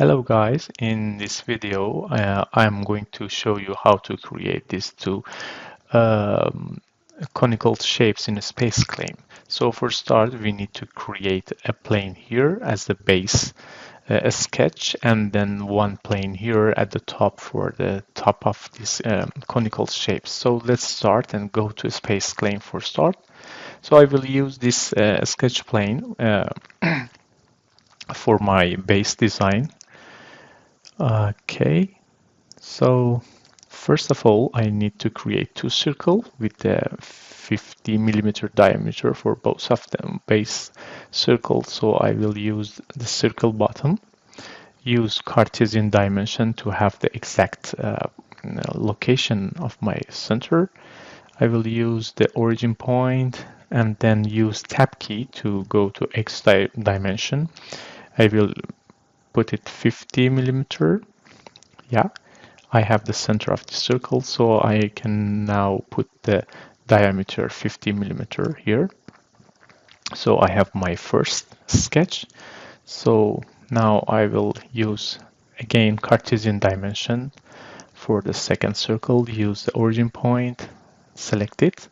Hello guys, in this video I'm going to show you how to create these two conical shapes in a SpaceClaim. So for start we need to create a plane here as the base, a sketch, and then one plane here at the top for the top of this conical shapes. So let's start and go to SpaceClaim for start. So I will use this sketch plane for my base design. Okay, so first of all, I need to create two circles with a 50 millimeter diameter for both of them base circles. So I will use the circle bottom, use Cartesian dimension to have the exact location of my center. I will use the origin point and then use tab key to go to X dimension. I will put it 50 millimeter. Yeah, I have the center of the circle, so I can now put the diameter 50 millimeter here. So I have my first sketch. So now I will use again Cartesian dimension for the second circle, use the origin point, select it,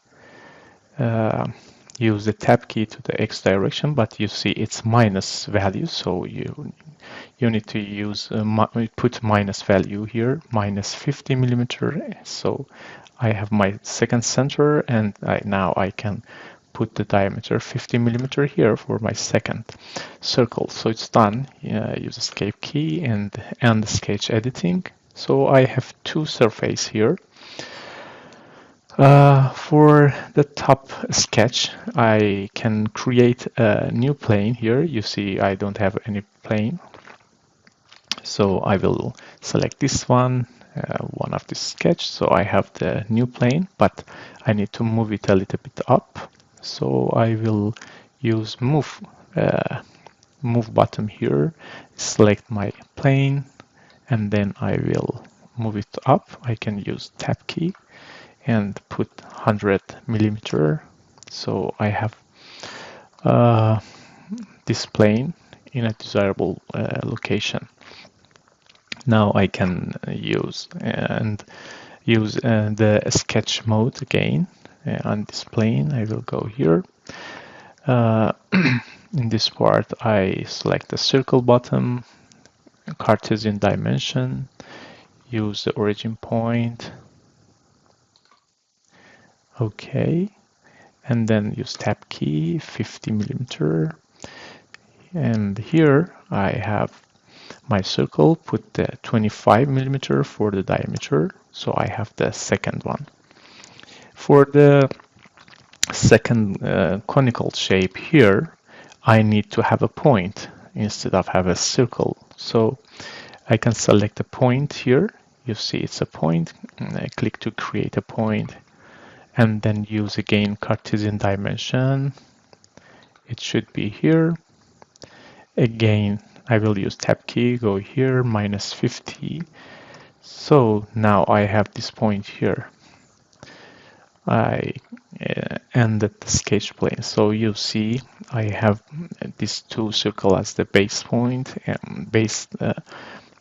use the tab key to the X direction, but you see it's minus value, so you need to use put minus value here, minus 50 millimeter. So I have my second center, and now I can put the diameter 50 millimeter here for my second circle. So it's done. Use escape key and end sketch editing. So I have two surfaces here. For the top sketch, I can create a new plane here. You see I don't have any plane. So I will select this one of this sketch. So I have the new plane, but I need to move it a little bit up. So I will use move button here, select my plane, and then I will move it up. I can use tab key and put 100 millimeter. So I have this plane in a desirable location. Now I can use the sketch mode again on this plane. I will go here. In this part, I select the circle bottom, Cartesian dimension, use the origin point. Okay, and then use tab key, 50 millimeter. And here I have my circle, put the 25 millimeter for the diameter. So I have the second one. For the second conical shape here, I need to have a point instead of have a circle. So I can select a point here. You see it's a point. And I click to create a point, and then use again Cartesian dimension. It should be here. Again, I will use tab key, go here, minus 50. So now I have this point here. I ended the sketch plane. So you see I have these two circles as the base point and base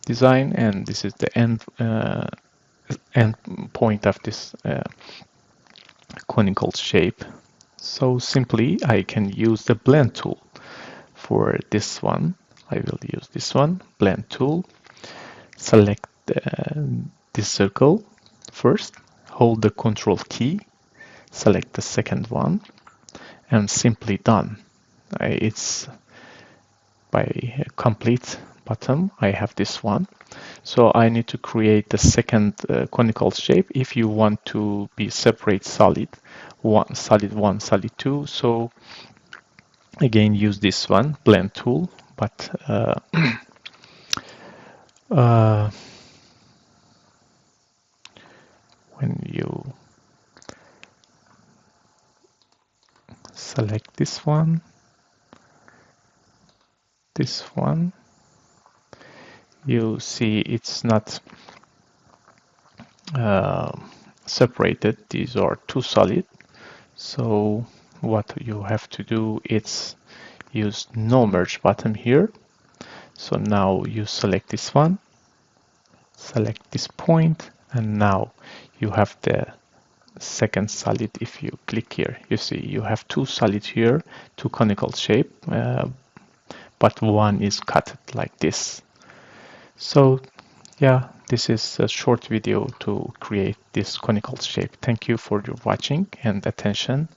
design, and this is the end point of this conical shape. So simply I can use the blend tool for this one. I will use this one, blend tool, select this circle first, hold the Ctrl key, select the second one, and simply done. It's by a complete bottom. I have this one. So I need to create the second conical shape. If you want to be separate solid one, solid 2, so again use this one, blend tool, but when you select this one, you see it's not separated. These are too solid. So what you have to do is use no merge button here. So now you select this one, select this point, and now you have the second solid. If you click here, you see you have two solids here, two conical shape, but one is cut like this. So yeah, this is a short video to create this conical shape. Thank you for your watching and attention.